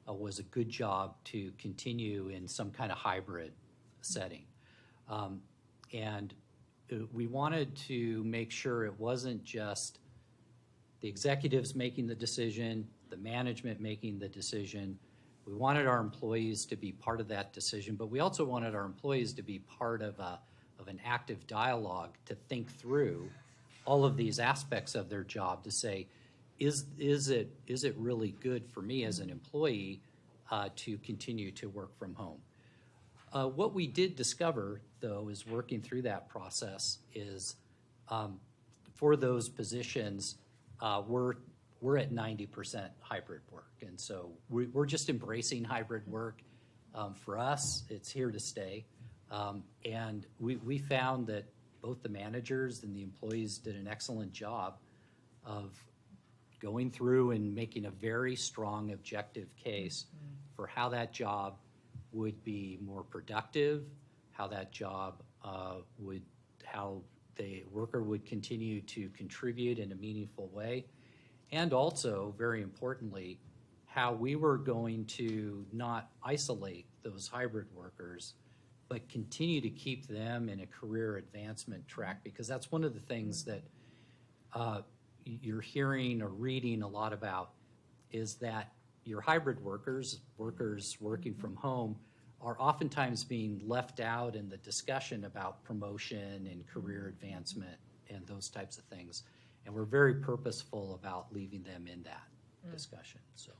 was a good job to continue in some kind of hybrid setting. And we wanted to make sure it wasn't just the executives making the decision, the management making the decision. We wanted our employees to be part of that decision, but we also wanted our employees to be part of an active dialogue to think through all of these aspects of their job to say, is it really good for me as an employee to continue to work from home? What we did discover, though, is working through that process is for those positions, we're at 90% hybrid work. And so we're just embracing hybrid work. For us, it's here to stay. And we found that both the managers and the employees did an excellent job of going through and making a very strong objective case for how that job would be more productive, how that job how the worker would continue to contribute in a meaningful way, and also, very importantly, how we were going to not isolate those hybrid workers, but continue to keep them in a career advancement track, because that's one of the things that you're hearing or reading a lot about, is that your hybrid workers working from home, are oftentimes being left out in the discussion about promotion and career advancement and those types of things. And we're very purposeful about leaving them in that discussion. So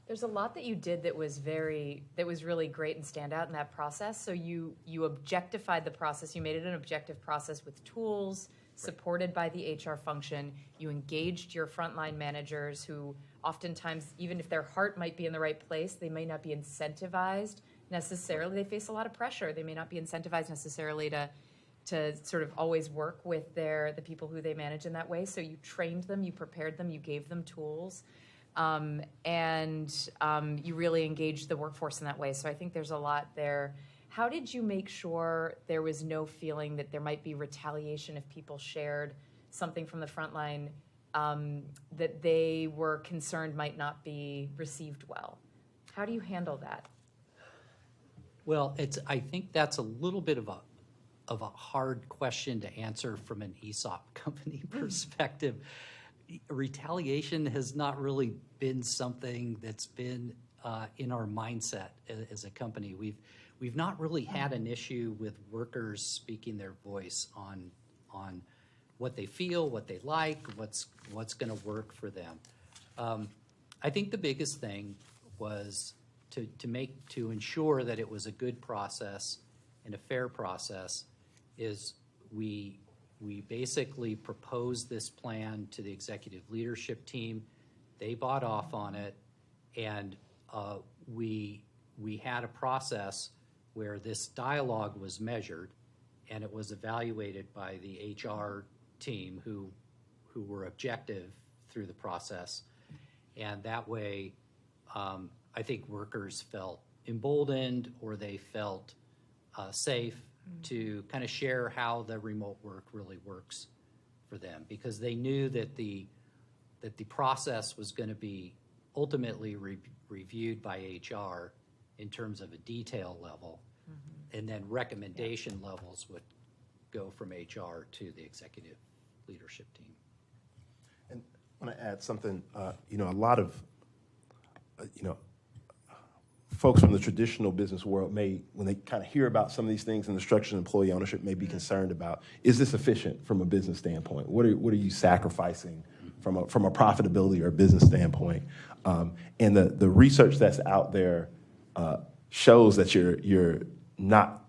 There's a lot that you did that was really great and stand out in that process. So you objectified the process. You made it an objective process with tools supported by the HR function. You engaged your frontline managers who oftentimes, even if their heart might be in the right place, they may not be incentivized necessarily. They face a lot of pressure. They may not be incentivized necessarily to sort of always work with the people who they manage in that way. So you trained them, you prepared them, you gave them tools, and you really engaged the workforce in that way. So I think there's a lot there. How did you make sure there was no feeling that there might be retaliation if people shared something from the front line that they were concerned might not be received well? How do you handle that? Well, I think that's a little bit of a hard question to answer from an ESOP company perspective. Retaliation has not really been something that's been in our mindset as a company. We've not really had an issue with workers speaking their voice on what they feel, what they like, what's going to work for them. I think the biggest thing was to ensure that it was a good process and a fair process is we basically proposed this plan to the executive leadership team. They bought off on it, and we had a process where this dialogue was measured, and it was evaluated by the HR team who were objective through the process. And that way, I think workers felt emboldened, or they felt safe to kind of share how the remote work really works for them, because they knew that the process was going to be ultimately reviewed by HR in terms of a detail level, and then recommendation levels would go from HR to the executive leadership team. And I want to add something. A lot of folks from the traditional business world may, when they kind of hear about some of these things in the structure of employee ownership, may be concerned about, is this efficient from a business standpoint? What are you sacrificing from a profitability or a business standpoint? And the research that's out there shows that you're not,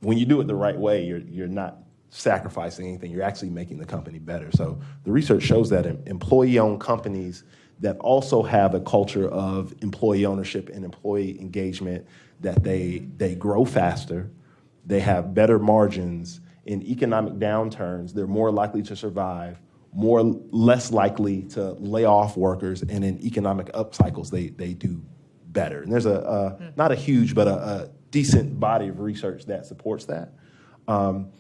when you do it the right way, you're not sacrificing anything. You're actually making the company better. So the research shows that employee-owned companies that also have a culture of employee ownership and employee engagement, that they grow faster, they have better margins. In economic downturns, they're more likely to survive, less likely to lay off workers, and in economic upcycles, they do better. And there's not a huge, but a decent body of research that supports that. And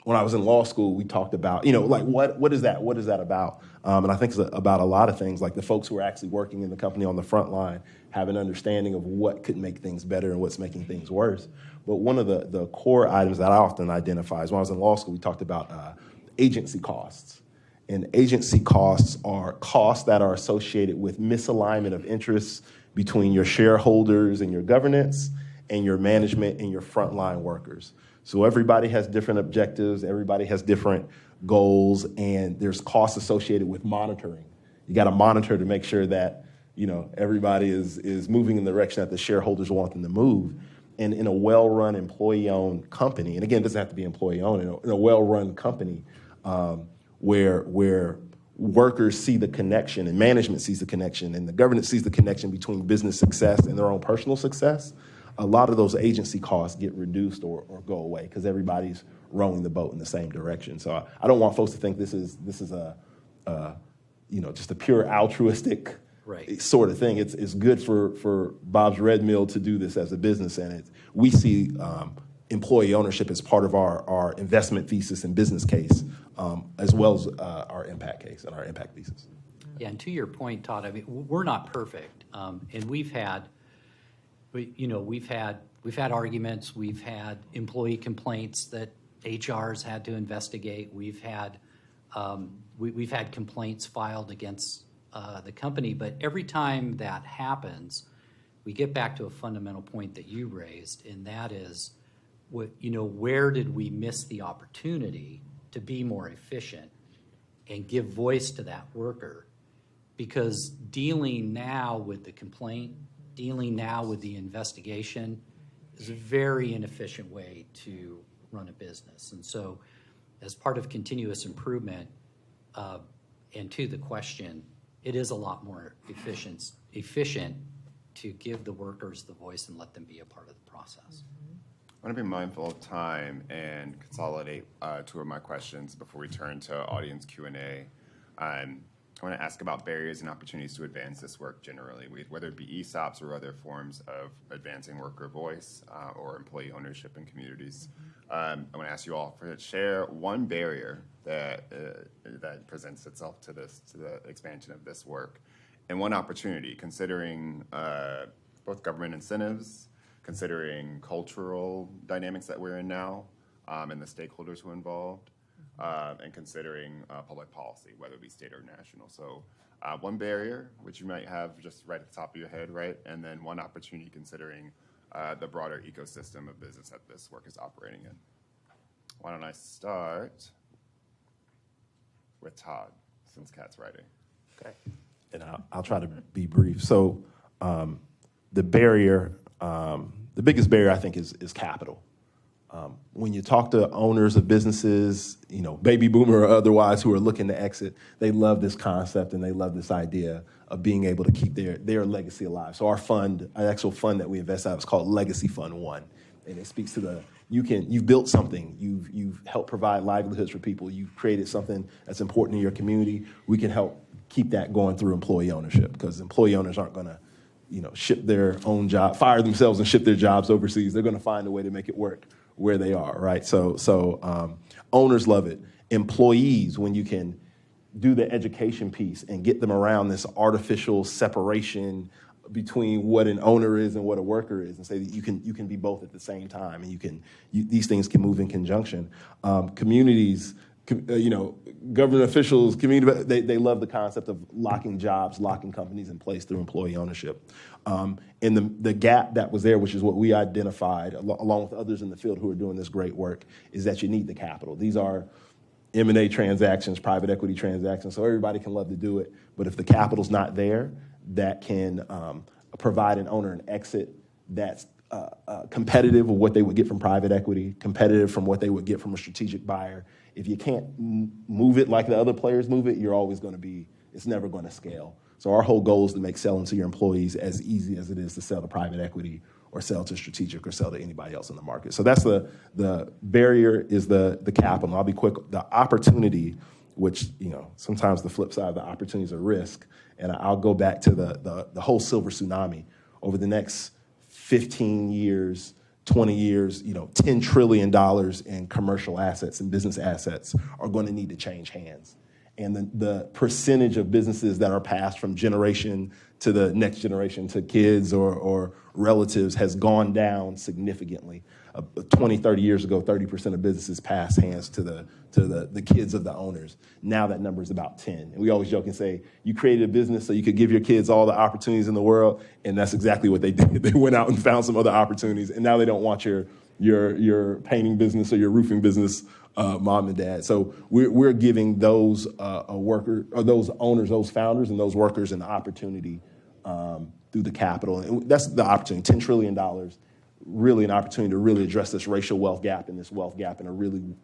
when I was in law school, we talked about, what is that? What is that about? And I think it's about a lot of things, like the folks who are actually working in the company on the front line have an understanding of what could make things better and what's making things worse. But one of the core items that I often identify is when I was in law school, we talked about agency costs. And agency costs are costs that are associated with misalignment of interests between your shareholders and your governance and your management and your frontline workers. So everybody has different objectives, everybody has different goals, and there's costs associated with monitoring. You got to monitor to make sure that, you know, everybody is moving in the direction that the shareholders want them to move. And in a well-run, employee-owned company, and again, it doesn't have to be employee-owned, in a well-run company where workers see the connection and management sees the connection and the governance sees the connection between business success and their own personal success, a lot of those agency costs get reduced or go away because everybody's rowing the boat in the same direction. So I don't want folks to think this is you know, just a pure altruistic sort of thing. It's good for Bob's Red Mill to do this as a business, and we see employee ownership as part of our investment thesis and business case, as well as our impact case and our impact thesis. Yeah, and to your point, Todd, I mean, we're not perfect, and we've had arguments, we've had employee complaints that HR's had to investigate. We've had complaints filed against the company, but every time that happens, we get back to a fundamental point that you raised, and that is, where did we miss the opportunity to be more efficient and give voice to that worker? Because dealing now with the complaint, dealing now with the investigation is a very inefficient way to run a business. And so as part of continuous improvement, and to the question, it is a lot more efficient to give the workers the voice and let them be a part of the process. I want to be mindful of time and consolidate two of my questions before we turn to audience Q&A. I want to ask about barriers and opportunities to advance this work generally, whether it be ESOPs or other forms of advancing worker voice or employee ownership in communities. I want to ask you all to share one barrier that presents itself to the expansion of this work, and one opportunity, considering both government incentives, considering cultural dynamics that we're in now, and the stakeholders who are involved, and considering public policy, whether it be state or national. So one barrier, which you might have just right at the top of your head, right? And then one opportunity considering the broader ecosystem of business that this work is operating in. Why don't I start with Todd, since Kat's writing. Okay. And I'll try to be brief. So the barrier, the biggest barrier I think is capital. When you talk to owners of businesses, baby boomer or otherwise, who are looking to exit, they love this concept and they love this idea of being able to keep their legacy alive. So our actual fund that we invest out is called Legacy Fund 1. And it speaks to you've built something, you've helped provide livelihoods for people, you've created something that's important in your community. We can help keep that going through employee ownership, because employee owners aren't going to ship their own job, fire themselves and ship their jobs overseas. They're going to find a way to make it work where they are, right? So owners love it. Employees, when you can do the education piece and get them around this artificial separation between what an owner is and what a worker is, and say that you can be both at the same time, and these things can move in conjunction. Communities, government officials, community, they love the concept of locking jobs, locking companies in place through employee ownership. And the gap that was there, which is what we identified, along with others in the field who are doing this great work, is that you need the capital. These are M&A transactions, private equity transactions, so everybody can love to do it. But if the capital's not there, that can provide an owner an exit that's competitive with what they would get from private equity, competitive from what they would get from a strategic buyer. If you can't move it like the other players move it, you're always going to it's never going to scale. So our whole goal is to make selling to your employees as easy as it is to sell to private equity or sell to strategic or sell to anybody else in the market. So that's the barrier is the capital. I'll be quick. The opportunity, which, sometimes the flip side of the opportunity is a risk. And I'll go back to the whole silver tsunami. Over the next 15 years, 20 years, $10 trillion in commercial assets and business assets are going to need to change hands. And the percentage of businesses that are passed from generation to the next generation to kids or relatives has gone down significantly. 20, 30 years ago, 30% of businesses passed hands to the kids of the owners. Now that number is about 10. And we always joke and say, you created a business so you could give your kids all the opportunities in the world, and that's exactly what they did. They went out and found some other opportunities, and now they don't want your your painting business or your roofing business, mom and dad. So we're giving those those owners, those founders, and those workers an opportunity through the capital. And that's the opportunity, $10 trillion, really an opportunity to really address this racial wealth gap and this wealth gap in a really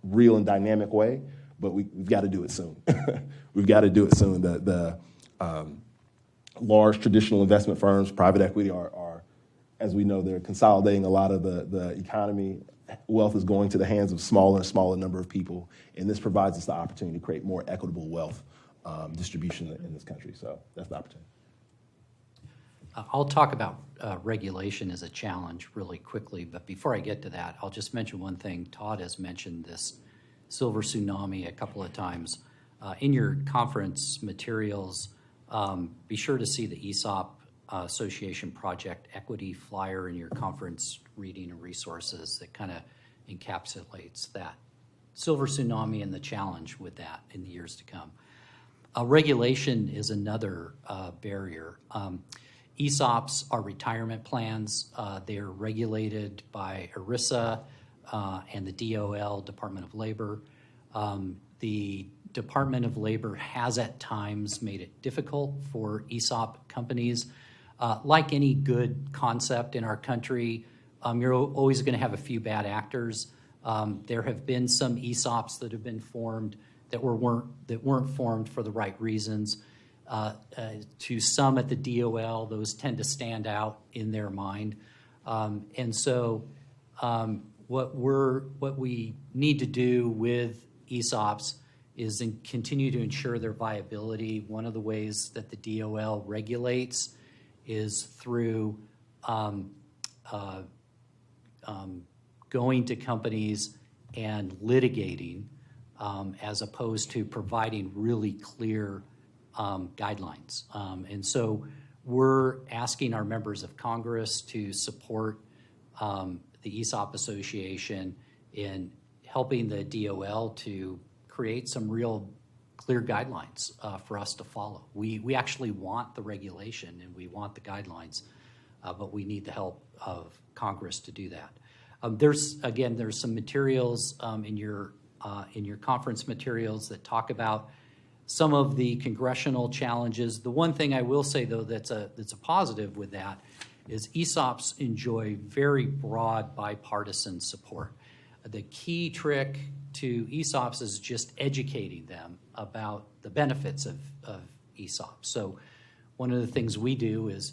real and dynamic way. But we've got to do it soon. We've got to do it soon. The large traditional investment firms, private equity are, as we know, they're consolidating a lot of the economy. Wealth is going to the hands of smaller and smaller number of people, and this provides us the opportunity to create more equitable wealth distribution in this country. So that's the opportunity. I'll talk about regulation as a challenge really quickly, but before I get to that, I'll just mention one thing. Todd has mentioned this silver tsunami a couple of times. In your conference materials, be sure to see the ESOP Association Project Equity flyer in your conference reading and resources that kind of encapsulates that silver tsunami and the challenge with that in the years to come. Regulation is another barrier. ESOPs are retirement plans. They're regulated by ERISA and the DOL, Department of Labor. The Department of Labor has at times made it difficult for ESOP companies. Like any good concept in our country, you're always going to have a few bad actors. There have been some ESOPs that have been formed that weren't formed for the right reasons. To some at the DOL, those tend to stand out in their mind. And so what we need to do with ESOPs is continue to ensure their viability. One of the ways that the DOL regulates is through going to companies and litigating as opposed to providing really clear guidelines. And so we're asking our members of Congress to support the ESOP Association in helping the DOL to create some real clear guidelines for us to follow. We actually want the regulation and we want the guidelines, but we need the help of Congress to do that. There's some materials in your conference materials that talk about some of the congressional challenges. The one thing I will say, though, that's a positive with that is ESOPs enjoy very broad bipartisan support. The key trick to ESOPs is just educating them about the benefits of ESOPs. So one of the things we do is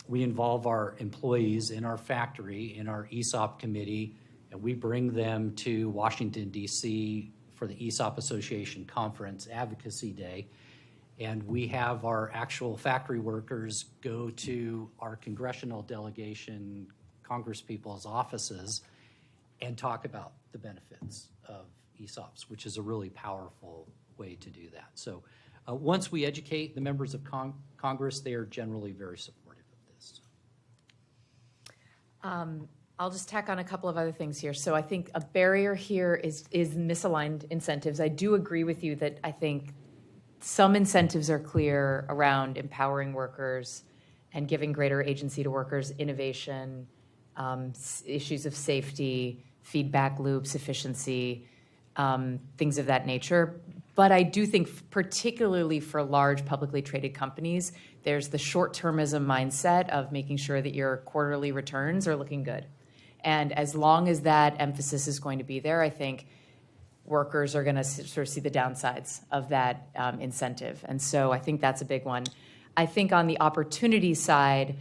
we involve our employees in our factory, in our ESOP committee, and we bring them to Washington, D.C. for the ESOP Association Conference Advocacy Day. And we have our actual factory workers go to our congressional delegation, congresspeople's offices, and talk about the benefits of ESOPs, which is a really powerful way to do that. So once we educate the members of Congress, they are generally very supportive of this. I'll just tack on a couple of other things here. So I think a barrier here is misaligned incentives. I do agree with you that I think some incentives are clear around empowering workers and giving greater agency to workers, innovation, issues of safety, feedback loops, efficiency, things of that nature. But I do think, particularly for large publicly traded companies, there's the short-termism mindset of making sure that your quarterly returns are looking good. And as long as that emphasis is going to be there, I think workers are going to sort of see the downsides of that incentive. And so I think that's a big one. I think on the opportunity side,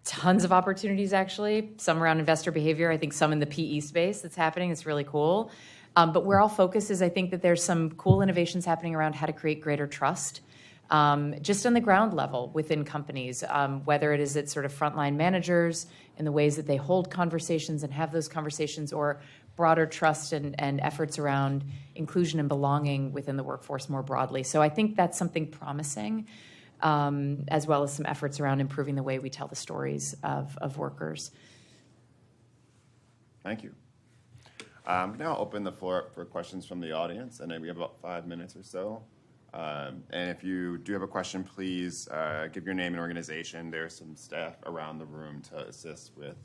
tons of opportunities, actually, some around investor behavior. I think some in the PE space that's happening. It's really cool. But where I'll focus is I think that there's some cool innovations happening around how to create greater trust, just on the ground level within companies, whether it is at sort of frontline managers in the ways that they hold conversations and have those conversations, or broader trust and efforts around inclusion and belonging within the workforce more broadly. So I think that's something promising, as well as some efforts around improving the way we tell the stories of workers. Thank you. Now open the floor up for questions from the audience, and we have about 5 minutes or so. And if you do have a question, please give your name and organization. There's some staff around the room to assist with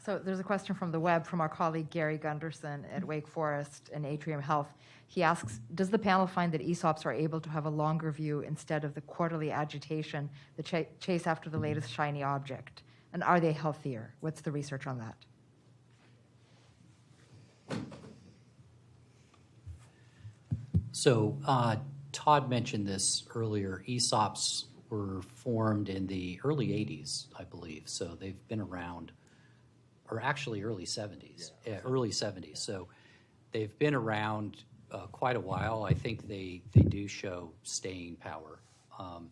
So there's a question from the web from our colleague Gary Gunderson at Wake Forest and Atrium Health. He asks, does the panel find that ESOPs are able to have a longer view instead of the quarterly agitation, the chase after the latest shiny object? And are they healthier? What's the research on that? So Todd mentioned this earlier. ESOPs were formed in the early 80s, I believe. So they've been around, or actually early 70s. Early 70s. So they've been around quite a while. I think they do show staying power. I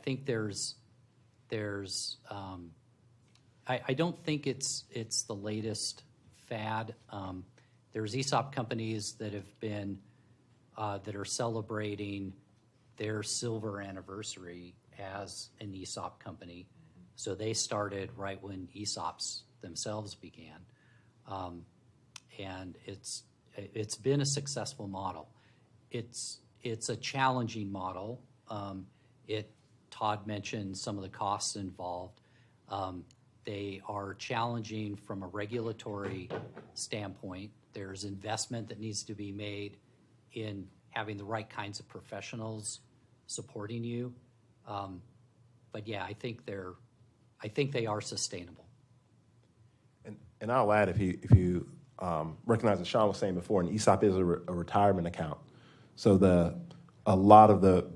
think I don't think it's the latest fad. There's ESOP companies that have been that are celebrating their silver anniversary as an ESOP company. So they started right when ESOPs themselves began, and it's been a successful model. It's a challenging model. Todd mentioned some of the costs involved. They are challenging from a regulatory standpoint. There's investment that needs to be made in having the right kinds of professionals supporting you. But yeah, I think they are sustainable. And I'll add, if you recognize what Sean was saying before, an ESOP is a retirement account. So a lot of the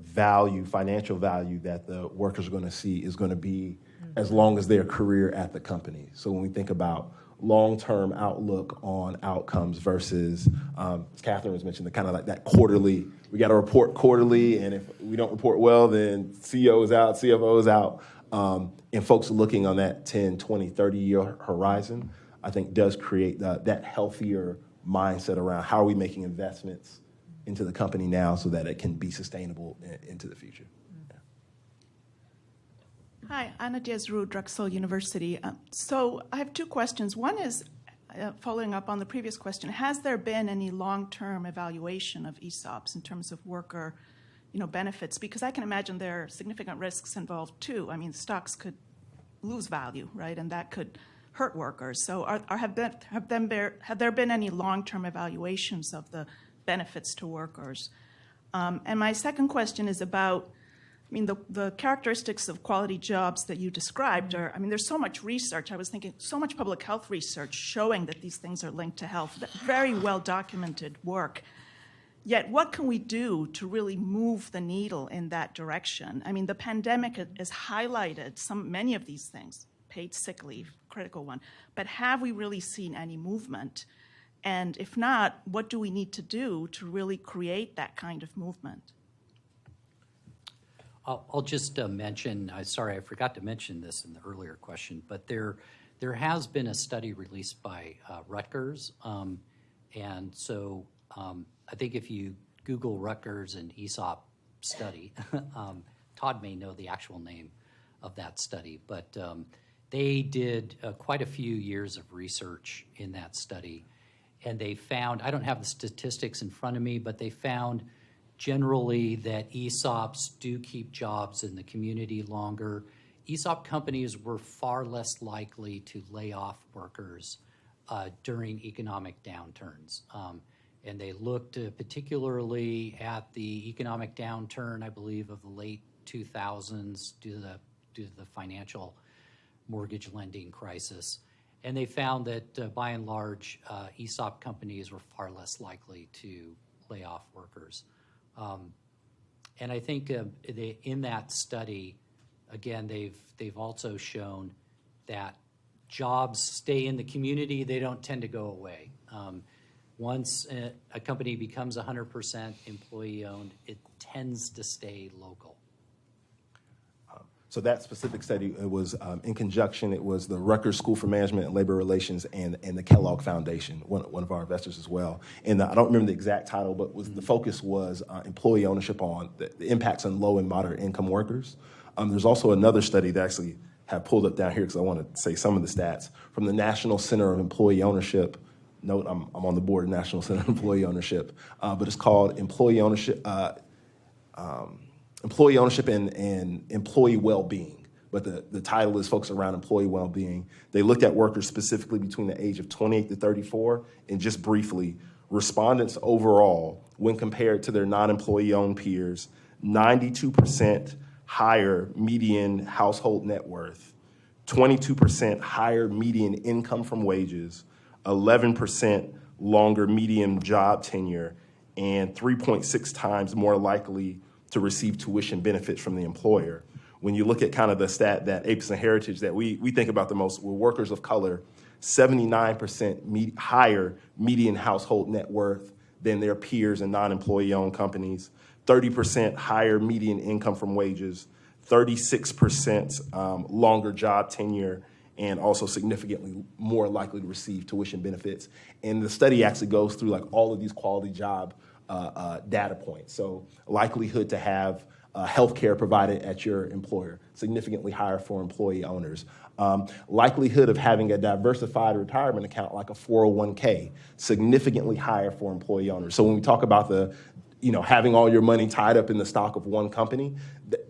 financial value that the workers are going to see is going to be as long as their career at the company. So when we think about long-term outlook on outcomes versus, as Catherine was mentioning, the kind of like that quarterly, we got to report quarterly, and if we don't report well, then CEO is out, CFO is out. And folks looking on that 10, 20, 30-year horizon, I think does create that healthier mindset around how are we making investments into the company now so that it can be sustainable into the future. Hi, Anna Diaz-Rue, Drexel University. So I have two questions. One is, following up on the previous question, has there been any long-term evaluation of ESOPs in terms of worker benefits? Because I can imagine there are significant risks involved too. I mean, stocks could lose value, right? And that could hurt workers. So have there been any long-term evaluations of the benefits to workers? And my second question is about, the characteristics of quality jobs that you described are, there's so much research. I was thinking so much public health research showing that these things are linked to health, very well documented work. Yet what can we do to really move the needle in that direction? The pandemic has highlighted many of these things, paid sick leave, critical one, but have we really seen any movement? And if not, what do we need to do to really create that kind of movement? I'll just mention, sorry, I forgot to mention this in the earlier question, but there has been a study released by Rutgers. And so I think if you Google Rutgers and ESOP study, Todd may know the actual name of that study, but they did quite a few years of research in that study. And they found, I don't have the statistics in front of me, but they found generally that ESOPs do keep jobs in the community longer. ESOP companies were far less likely to lay off workers during economic downturns. And they looked particularly at the economic downturn, I believe, of the late 2000s due to the financial mortgage lending crisis. And they found that by and large, ESOP companies were far less likely to lay off workers. And I think in that study, again, they've also shown that jobs stay in the community; they don't tend to go away. Once a company becomes 100% employee-owned, it tends to stay local. So that specific study, it was in conjunction, it was the Rutgers School for Management and Labor Relations and the Kellogg Foundation, one of our investors as well. And I don't remember the exact title, but the focus was employee ownership on the impacts on low and moderate income workers. There's also another study that I actually have pulled up down here because I want to say some of the stats from the National Center of Employee Ownership. Note, I'm on the board of National Center of Employee Ownership, but it's called Employee Ownership and Employee Well-Being. but the title is focused around employee well-being. They looked at workers specifically between the age of 28 to 34, and just briefly, respondents overall, when compared to their non-employee-owned peers, 92% higher median household net worth, 22% higher median income from wages, 11% longer median job tenure, and 3.6 times more likely to receive tuition benefits from the employer. When you look at kind of the stat that APIS and Heritage that we think about the most, with workers of color, 79% higher median household net worth than their peers in non-employee-owned companies, 30% higher median income from wages, 36% longer job tenure, and also significantly more likely to receive tuition benefits. And the study actually goes through like all of these quality job data points. So likelihood to have health care provided at your employer, significantly higher for employee owners. Likelihood of having a diversified retirement account like a 401k, significantly higher for employee owners. So when we talk about having all your money tied up in the stock of one company,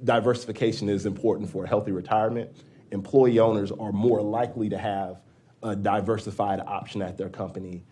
diversification is important for a healthy retirement. Employee owners are more likely to have a diversified option at their company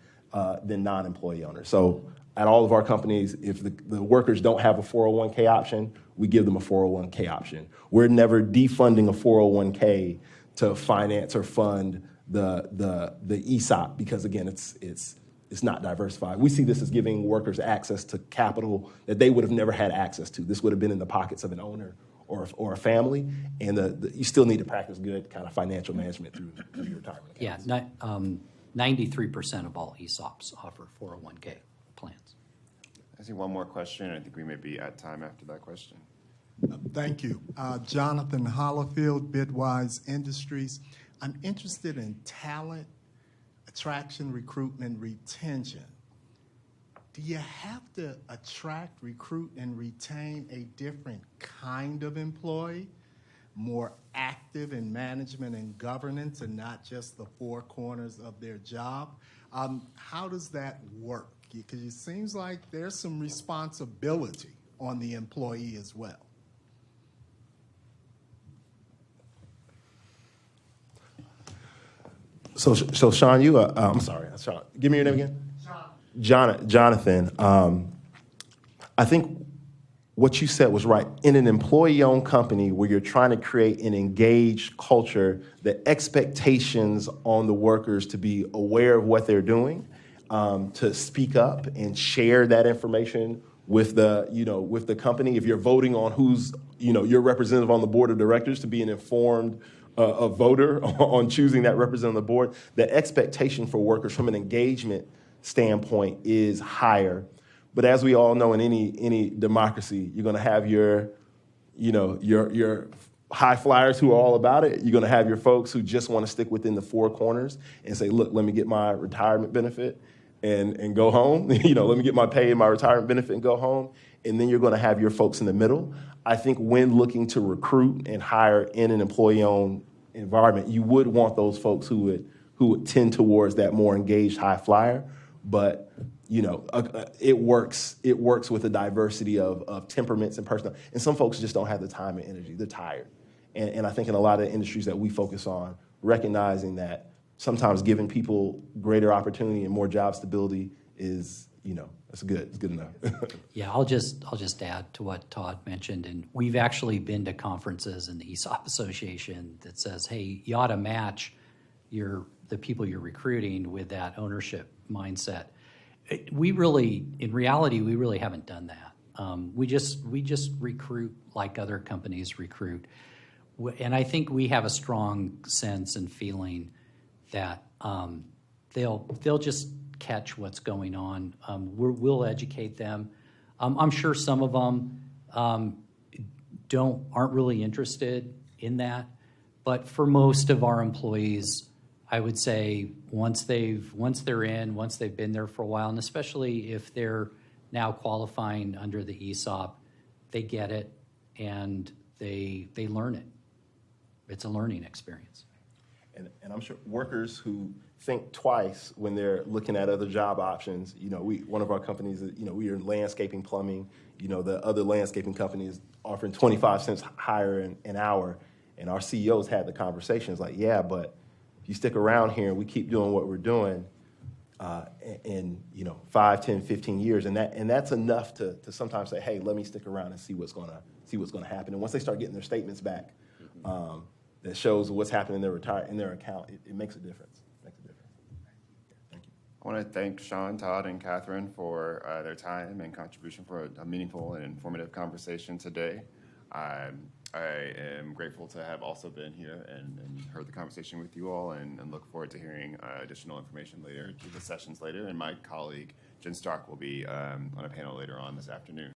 than non-employee owners. So at all of our companies, if the workers don't have a 401k option, we give them a 401k option. We're never defunding a 401k to finance or fund the ESOP because, again, it's not diversified. We see this as giving workers access to capital that they would have never had access to. This would have been in the pockets of an owner or a family, and you still need to practice good kind of financial management through your retirement accounts. Yeah, 93% of all ESOPs offer 401k plans. I see one more question. I think we may be at time after that question. Thank you. Jonathan Hollifield, Bitwise Industries. I'm interested in talent, attraction, recruitment, retention. Do you have to attract, recruit, and retain a different kind of employee, more active in management and governance and not just the four corners of their job? How does that work? Because it seems like there's some responsibility on the employee as well. So Sean, I'm sorry, Sean, give me your name again. Jonathan, I think what you said was right. In an employee-owned company where you're trying to create an engaged culture, the expectations on the workers to be aware of what they're doing, to speak up and share that information with the company. If you're voting on who's your representative on the board of directors, to be an informed a voter on choosing that representative on the board, the expectation for workers from an engagement standpoint is higher. But as we all know, in any democracy, you're going to have your high flyers who are all about it. You're going to have your folks who just want to stick within the four corners and say, look, let me get my retirement benefit and go home. Let me get my pay and my retirement benefit and go home. And then you're going to have your folks in the middle. I think when looking to recruit and hire in an employee-owned environment, you would want those folks who would tend towards that more engaged high flyer. But it works with a diversity of temperaments and personal. And some folks just don't have the time and energy. They're tired. And I think in a lot of industries that we focus on, recognizing that sometimes giving people greater opportunity and more job stability is, it's good. It's good enough. Yeah, I'll just add to what Todd mentioned, and we've actually been to conferences in the ESOP Association that says, hey, you ought to match the people you're recruiting with that ownership mindset. In reality, we really haven't done that. We just recruit like other companies recruit, and I think we have a strong sense and feeling that they'll just catch what's going on. We'll educate them. I'm sure some of them aren't really interested in that, but for most of our employees, I would say once they've been there for a while, and especially if they're now qualifying under the ESOP, they get it and they learn it. It's a learning experience. And I'm sure workers who think twice when they're looking at other job options. One of our companies, we are in landscaping, plumbing. The other landscaping company is offering 25 cents higher an hour, And our CEOs had the conversations like, yeah, but if you stick around here and we keep doing what we're doing in 5, 10, 15 years, and that's enough to sometimes say, hey, let me stick around and see what's going to happen. And once they start getting their statements back, that shows what's happening in their account, it makes a difference. Thank you. I want to thank Sean, Todd, and Catherine for their time and contribution for a meaningful and informative conversation today. I am grateful to have also been here and heard the conversation with you all, and look forward to hearing additional information later, through the sessions later. And my colleague, Jen Stark, will be on a panel later on this afternoon.